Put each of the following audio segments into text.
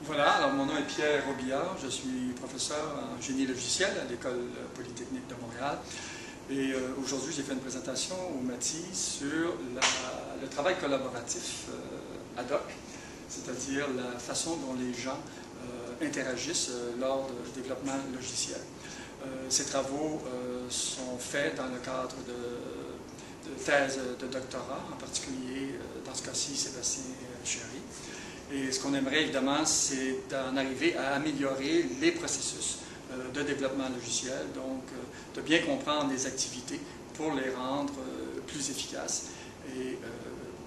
Voilà, alors mon nom est Pierre Robillard, je suis professeur en génie logiciel à l'École polytechnique de Montréal. Et aujourd'hui, j'ai fait une présentation au MATI sur le travail collaboratif ad hoc, c'est-à-dire la façon dont les gens interagissent lors du développement logiciel. Ces travaux sont faits dans le cadre de thèses de doctorat, en particulier dans ce cas-ci Sébastien Chéry. Et ce qu'on aimerait évidemment, c'est d'en arriver à améliorer les processus de développement logiciel, donc de bien comprendre les activités pour les rendre plus efficaces et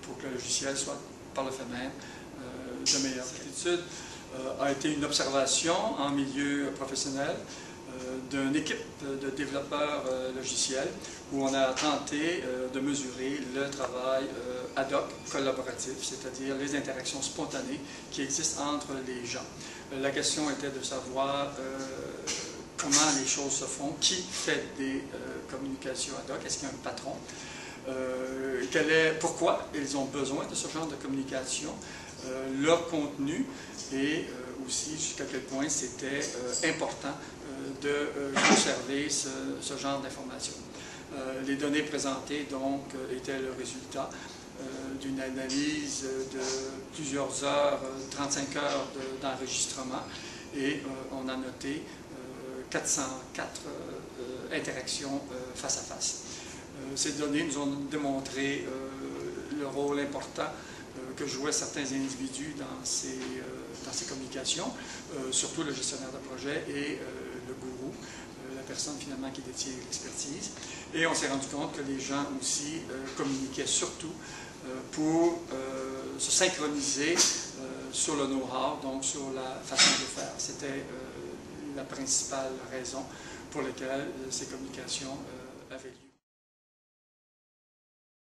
pour que le logiciel soit par le fait même de meilleure qualité. Cette étude a été une observation en milieu professionnel d'une équipe de développeurs logiciels où on a tenté de mesurer le travail ad hoc collaboratif, c'est-à-dire les interactions spontanées qui existent entre les gens. La question était de savoir comment les choses se font, qui fait des communications ad hoc, est-ce qu'il y a un patron, pourquoi ils ont besoin de ce genre de communication, leur contenu et aussi jusqu'à quel point c'était important de conserver ce genre d'informations. Les données présentées donc étaient le résultat d'une analyse de plusieurs heures, 35 heures d'enregistrement et on a noté 404 interactions face à face. Ces données nous ont démontré le rôle important que jouaient certains individus dans ces communications, surtout le gestionnaire de projet et le gourou, la personne finalement qui détient l'expertise. Et on s'est rendu compte que les gens aussi communiquaient surtout pour se synchroniser sur le know-how, donc sur la façon de faire. C'était la principale raison pour laquelle ces communications avaient lieu.